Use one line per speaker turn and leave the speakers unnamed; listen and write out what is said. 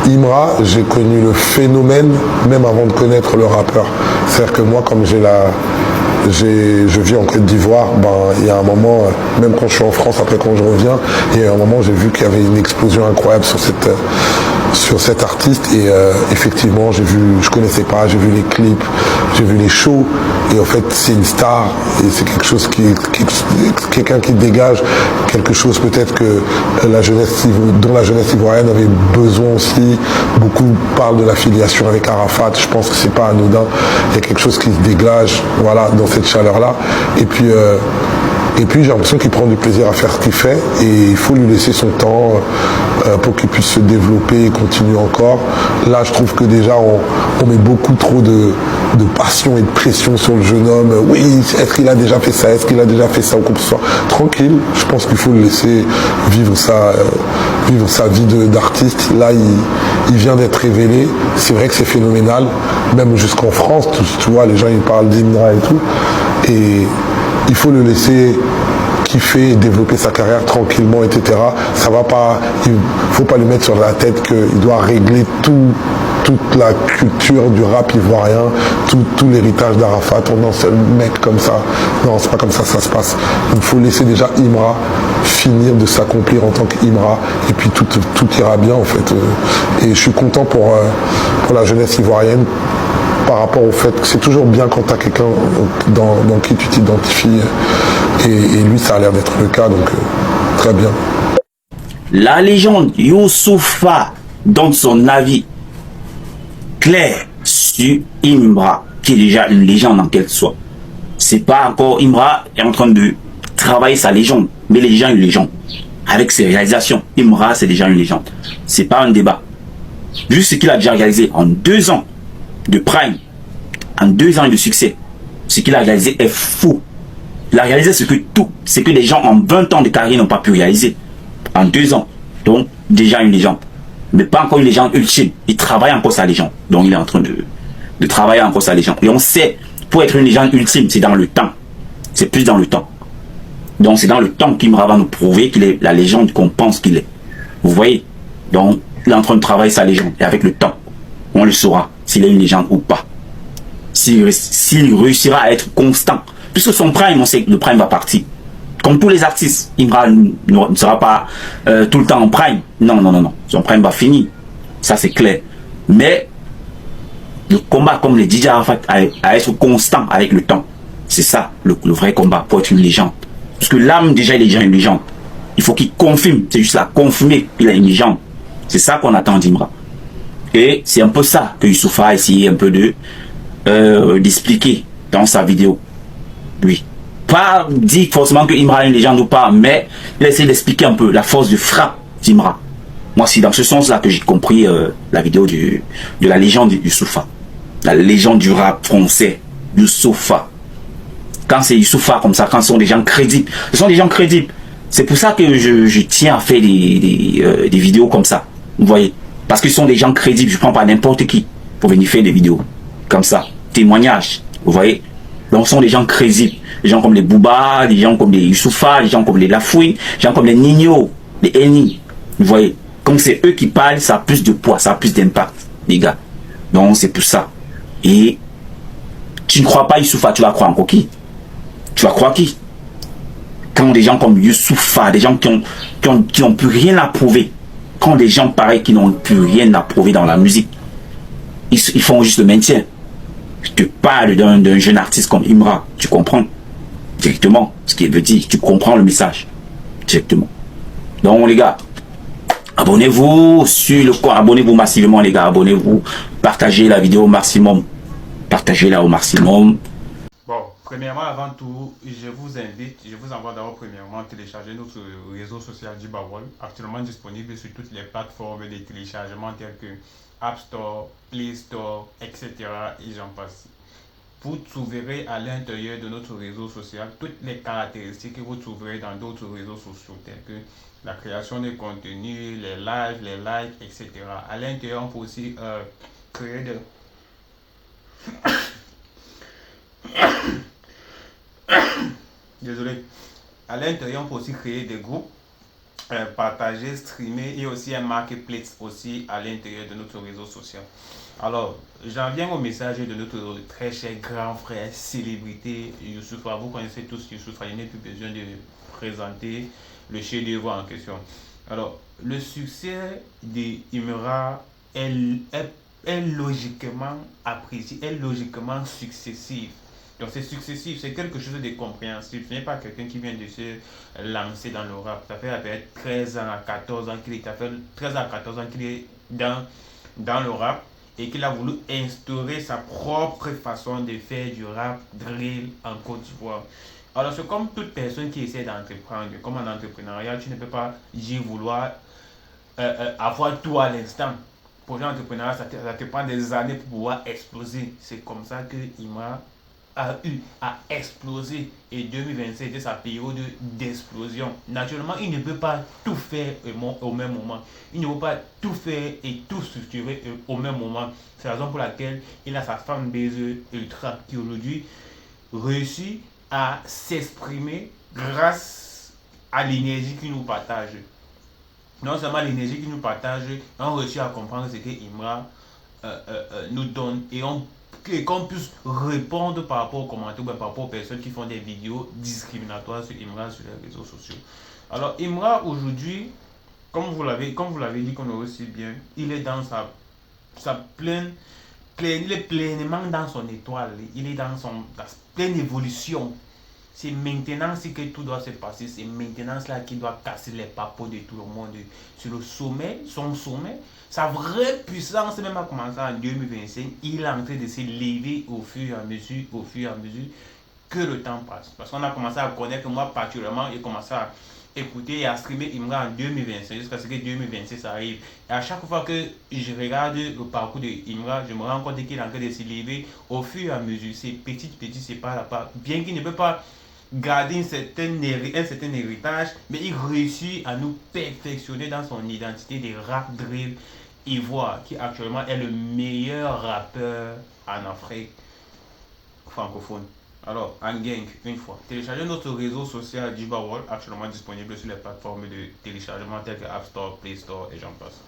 Imra, j'ai connu le phénomène même avant de connaître le rappeur. C'est-à-dire que moi, comme je vis en Côte d'Ivoire, il y a un moment, même quand je suis en France, après quand je reviens, il y a un moment, j'ai vu qu'il y avait une explosion incroyable sur cet artiste et effectivement, je connaissais pas, j'ai vu les clips, j'ai vu les shows et en fait, c'est une star et c'est quelque chose quelqu'un qui dégage quelque chose peut-être que dont la jeunesse ivoirienne avait besoin aussi. Beaucoup parlent de l'affiliation avec Arafat, je pense que c'est pas anodin, il y a quelque chose qui se dégage, voilà, dans cette chaleur-là. Et puis j'ai l'impression qu'il prend du plaisir à faire ce qu'il fait et il faut lui laisser son temps pour qu'il puisse se développer et continuer encore. Là, je trouve que déjà, on met beaucoup trop de passion et de pression sur le jeune homme. Oui, est-ce qu'il a déjà fait ça? Est-ce qu'il a déjà fait ça? Ou comme ça. Tranquille, je pense qu'il faut le laisser vivre sa vie d'artiste. Là, il vient d'être révélé. C'est vrai que c'est phénoménal, même jusqu'en France. Tu vois, les gens, ils parlent d'Imra et tout. Et il faut le laisser kiffer et développer sa carrière tranquillement, etc. Ça va pas, il faut pas lui mettre sur la tête qu'il doit régler toute la culture du rap ivoirien, tout l'héritage d'Arafat en un seul mec comme ça. Non, c'est pas comme ça que ça se passe. Il faut laisser déjà Imra finir de s'accomplir en tant qu'Imra et puis tout ira bien en fait. Et je suis content pour la jeunesse ivoirienne par rapport au fait que c'est toujours bien quand tu as quelqu'un dans qui tu t'identifies et lui ça a l'air d'être le cas, donc très bien.
La légende Youssoupha donne son avis clair sur Imra, qui est déjà une légende en quelque sorte. C'est pas encore Imra est en train de travailler sa légende, mais il est déjà une légende. Avec ses réalisations, Imra c'est déjà une légende. C'est pas un débat. Vu ce qu'il a déjà réalisé en 2 ans de prime, en 2 ans de succès, ce qu'il a réalisé est fou. Il a réalisé ce que les gens en 20 ans de carrière n'ont pas pu réaliser. En 2 ans. Donc, déjà une légende. Mais pas encore une légende ultime. Il travaille encore sa légende. Donc, il est en train de travailler encore sa légende. Et on sait, pour être une légende ultime, c'est dans le temps. C'est plus dans le temps. Donc, c'est dans le temps qu'Imra va nous prouver qu'il est la légende qu'on pense qu'il est. Vous voyez? Donc, il est en train de travailler sa légende. Et avec le temps, on le saura s'il est une légende ou pas. S'il réussira à être constant. Puisque son prime, on sait que le prime va partir. Comme tous les artistes, Imra ne sera pas tout le temps en prime. Non, non, non, non. Son prime va finir. Ça, c'est clair. Mais le combat, comme les DJ Arafat, à être constant avec le temps, c'est ça, le vrai combat pour être une légende. Parce que l'âme, déjà, il est déjà une légende. Il faut qu'il confirme. C'est juste là, confirmer qu'il est une légende. C'est ça qu'on attend d'Imra. Et c'est un peu ça que Youssoupha a essayé un peu d'expliquer dans sa vidéo. Oui. Pas dit forcément que Imra est une légende ou pas, mais il a essayé d'expliquer un peu la force de frappe d'Imra. Moi, c'est dans ce sens-là que j'ai compris la vidéo de la légende Youssoupha. La légende du rap français, Youssoupha. Quand c'est Youssoupha comme ça, quand ce sont des gens crédibles, ce sont des gens crédibles. C'est pour ça que je tiens à faire des vidéos comme ça. Vous voyez? Parce que ce sont des gens crédibles. Je ne prends pas n'importe qui pour venir faire des vidéos comme ça. Témoignages. Vous voyez? Donc, ce sont des gens crédibles. Des gens comme les Booba, des gens comme les Youssoupha, des gens comme les Lafouine, des gens comme les Nino, les Eni. Vous voyez? Comme c'est eux qui parlent, ça a plus de poids, ça a plus d'impact, les gars. Donc, c'est pour ça. Et tu ne crois pas Youssoupha, tu vas croire encore qui? Tu vas croire qui? Quand des gens comme Youssoupha, des gens qui n'ont plus rien à prouver, quand des gens pareils qui n'ont plus rien à prouver dans la musique, ils font juste le maintien. Je te parle d'un jeune artiste comme Imra, tu comprends directement ce qu'il veut dire, tu comprends le message directement. Donc les gars, abonnez-vous sur le compte, abonnez-vous massivement les gars, abonnez-vous, partagez la vidéo au maximum, partagez-la au maximum.
Bon, premièrement, avant tout, je vous envoie d'abord premièrement télécharger notre réseau social Djibawol, actuellement disponible sur toutes les plateformes de téléchargement telles que App Store, Play Store, etc. et j'en passe. Vous trouverez à l'intérieur de notre réseau social toutes les caractéristiques que vous trouverez dans d'autres réseaux sociaux tels que la création de contenu, les lives, les likes, etc. À l'intérieur, on peut aussi créer de... Désolé. À l'intérieur, on peut aussi créer des groupes partager, streamer et aussi un marketplace aussi à l'intérieur de notre réseau social. Alors, j'en viens au message de notre très cher grand frère, célébrité Youssoupha. Vous connaissez tous Youssoupha, il n'est plus besoin de présenter le chef-d'œuvre en question. Alors, le succès d'Imra est logiquement apprécié, est logiquement successif. Donc c'est successif, c'est quelque chose de compréhensible. Ce n'est pas quelqu'un qui vient de se lancer dans le rap. Ça fait à peu près 13 ans à 14 ans qu'il est, ça fait 13 à 14 ans qu'il est dans le rap et qu'il a voulu instaurer sa propre façon de faire du rap drill en Côte d'Ivoire. Alors c'est comme toute personne qui essaie d'entreprendre, comme en entrepreneuriat, tu ne peux pas y vouloir avoir tout à l'instant. Pour l'entrepreneuriat, ça te prend des années pour pouvoir exploser. C'est comme ça que Imra a eu à exploser et 2027 était sa période d'explosion. Naturellement, il ne peut pas tout faire au même moment. Il ne peut pas tout faire et tout structurer au même moment. C'est la raison pour laquelle il a sa fanbase ultra qui aujourd'hui réussit à s'exprimer grâce à l'énergie qu'il nous partage. Non seulement l'énergie qu'il nous partage, on réussit à comprendre ce que Imra nous donne et qu'on puisse répondre par rapport aux commentaires ou par rapport aux personnes qui font des vidéos discriminatoires sur Imra sur les réseaux sociaux. Alors Imra aujourd'hui, comme vous l'avez dit qu'on le aussi bien, il est dans il est pleinement dans son étoile, il est dans sa pleine évolution. C'est maintenant que tout doit se passer, c'est maintenant là qu'il doit casser les papos de tout le monde. Sur le sommet, son sommet, sa vraie puissance même a commencé en 2025. Il est en train de se lever au fur et à mesure que le temps passe. Parce qu'on a commencé à connaître, moi particulièrement, j'ai commencé à écouter et à streamer Imra en 2025 jusqu'à ce que 2026 arrive. Et à chaque fois que je regarde le parcours de Imra, je me rends compte qu'il est en train de se lever au fur et à mesure. C'est petit, c'est pas à pas. Bien qu'il ne peut pas garder un certain héritage, mais il réussit à nous perfectionner dans son identité de rap drill ivoire, qui actuellement est le meilleur rappeur en Afrique francophone. Alors, en gang, une fois, téléchargez notre réseau social Djiba World, actuellement disponible sur les plateformes de téléchargement telles que App Store, Play Store et j'en passe.